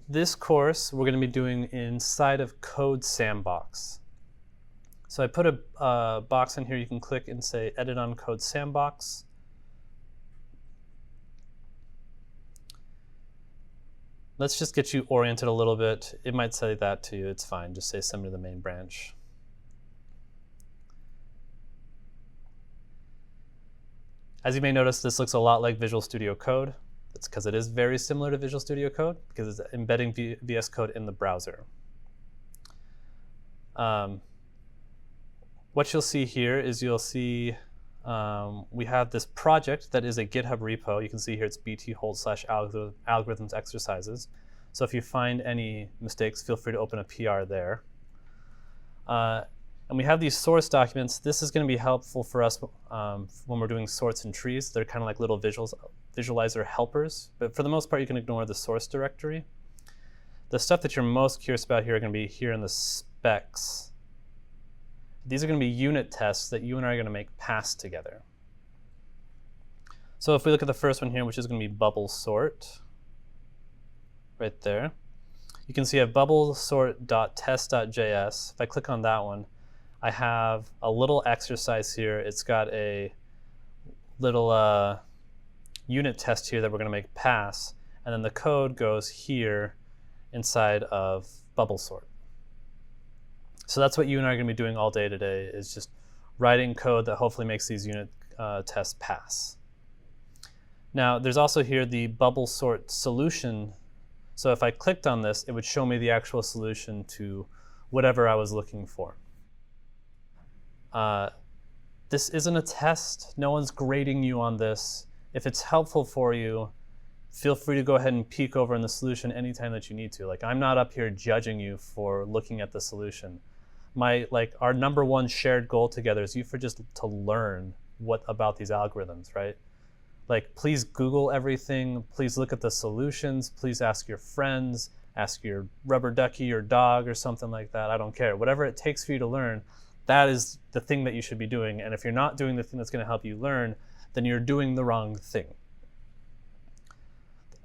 this course we're going to be doing inside of Code Sandbox. So I put a box in here. You can click and say Edit on Code Sandbox. Let's just get you oriented a little bit. It might say that to you. It's fine. Just say send me to the main branch. As you may notice, this looks a lot like Visual Studio Code. That's because it is very similar to Visual Studio Code because it's embedding VS Code in the browser. What you'll see here is you'll see we have this project that is a GitHub repo. You can see here it's bt:/algorithms exercises. So if you find any mistakes, feel free to open a PR there. And we have these source documents. This is going to be helpful for us when we're doing sorts and trees. They're kind of like little visualizer helpers. But for the most part, you can ignore the source directory. The stuff that you're most curious about here are going to be here in the specs. These are going to be unit tests that you and I are going to make pass together. So if we look at the first one here, which is going to be bubble sort, right there, you can see I have bubble sort.test.js. If I click on that one, I have a little exercise here. It's got a little unit test here that we're going to make pass, and then the code goes here inside of bubble sort. So that's what you and I are going to be doing all day today, is just writing code that hopefully makes these unit tests pass. Now, there's also here the bubble sort solution. So if I clicked on this, it would show me the actual solution to whatever I was looking for. This isn't a test. No one's grading you on this. If it's helpful for you, feel free to go ahead and peek over in the solution anytime that you need to. Like, I'm not up here judging you for looking at the solution. Our number one shared goal together is you for just to learn what about these algorithms, right? Like, please Google everything. Please look at the solutions. Please ask your friends, ask your rubber ducky, your dog, or something like that. I don't care. Whatever it takes for you to learn, that is the thing that you should be doing. And if you're not doing the thing that's going to help you learn, then you're doing the wrong thing.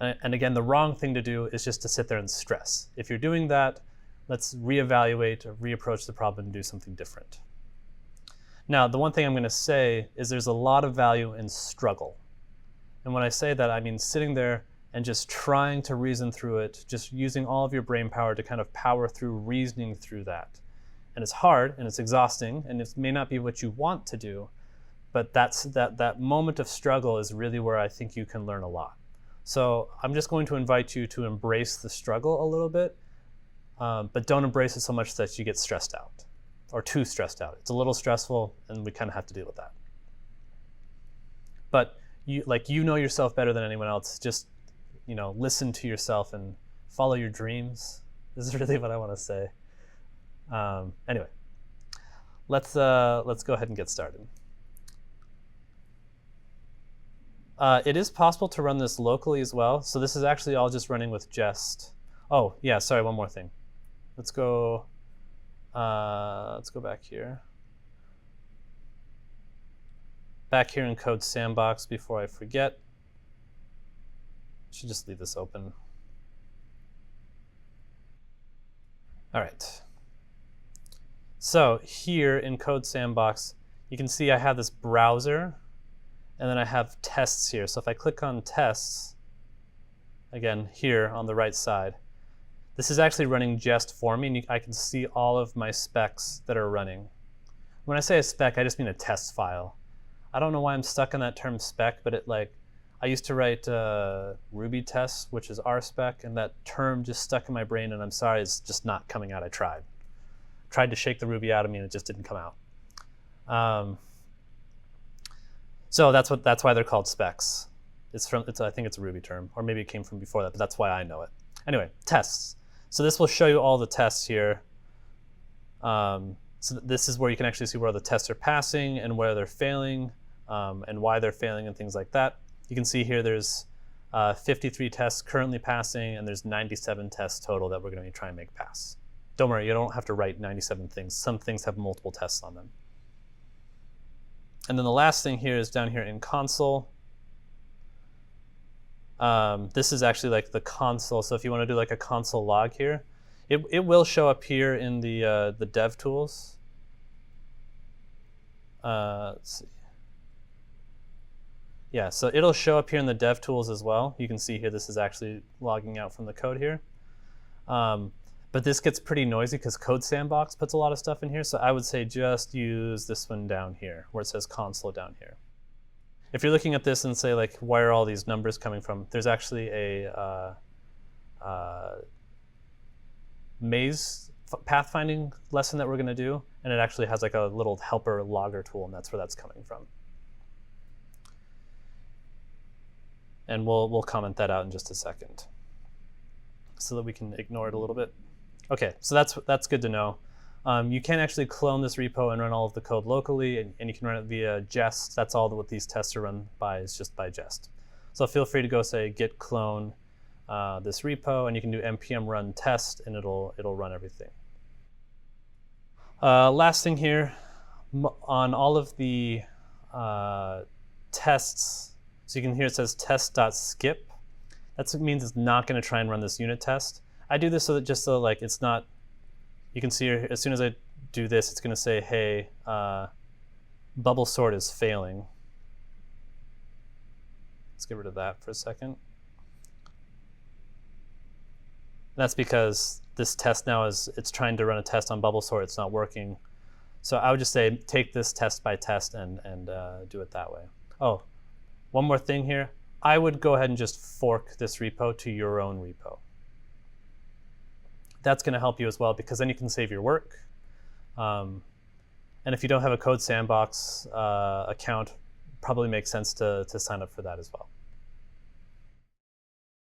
And again, the wrong thing to do is just to sit there and stress. If you're doing that, let's reevaluate or reapproach the problem and do something different. Now, the one thing I'm going to say is there's a lot of value in struggle. And when I say that, I mean sitting there and just trying to reason through it, just using all of your brain power to kind of power through reasoning through that. And it's hard and it's exhausting and it may not be what you want to do, but that moment of struggle is really where I think you can learn a lot. So I'm just going to invite you to embrace the struggle a little bit, but don't embrace it so much that you get stressed out or too stressed out. It's a little stressful and we kind of have to deal with that. But you know yourself better than anyone else. Just listen to yourself and follow your dreams. This is really what I want to say. Anyway, let's go ahead and get started. It is possible to run this locally as well. So this is actually all just running with Jest. Oh yeah, sorry, one more thing. Let's go back here. Back here in Code Sandbox before I forget. Should just leave this open. All right. So here in Code Sandbox, you can see I have this browser, and then I have tests here. So if I click on tests, again, here on the right side, this is actually running Jest for me, and I can see all of my specs that are running. When I say a spec, I just mean a test file. I don't know why I'm stuck on that term spec, but I used to write Ruby tests, which is RSpec, and that term just stuck in my brain, and I'm sorry, it's just not coming out. I tried to shake the Ruby out of me, and it just didn't come out. So that's why they're called specs. I think it's a Ruby term, or maybe it came from before that, but that's why I know it. Anyway, tests. So this will show you all the tests here. So this is where you can actually see where the tests are passing and where they're failing, and why they're failing and things like that. You can see here there's 53 tests currently passing, and there's 97 tests total that we're going to try and make pass. Don't worry, you don't have to write 97 things. Some things have multiple tests on them. And then the last thing here is down here in console. This is actually like the console. So if you want to do like a console log here, it will show up here in the dev tools. Let's see. Yeah, so it'll show up here in the dev tools as well. You can see here this is actually logging out from the code here. But this gets pretty noisy because Code Sandbox puts a lot of stuff in here. So I would say just use this one down here where it says console down here. If you're looking at this and say like, where are all these numbers coming from? There's actually a maze pathfinding lesson that we're going to do, and it actually has like a little helper logger tool, and that's where that's coming from. And we'll comment that out in just a second so that we can ignore it a little bit. Okay, so that's good to know. You can actually clone this repo and run all of the code locally, and you can run it via Jest. That's all what these tests are run by, is just by Jest. So feel free to go say git clone this repo, and you can do npm run test, and it'll run everything. Last thing here, on all of the tests, so you can hear it says test.skip. That means it's not going to try and run this unit test. I do this so that just so like it's not, you can see here, as soon as I do this, it's going to say, hey, bubble sort is failing. Let's get rid of that for a second. That's because this test now it's trying to run a test on bubble sort. It's not working. So I would just say take this test by test and do it that way. Oh, one more thing here. I would go ahead and just fork this repo to your own repo. That's going to help you as well, because then you can save your work. And if you don't have a Code Sandbox account, probably makes sense to sign up for that as well.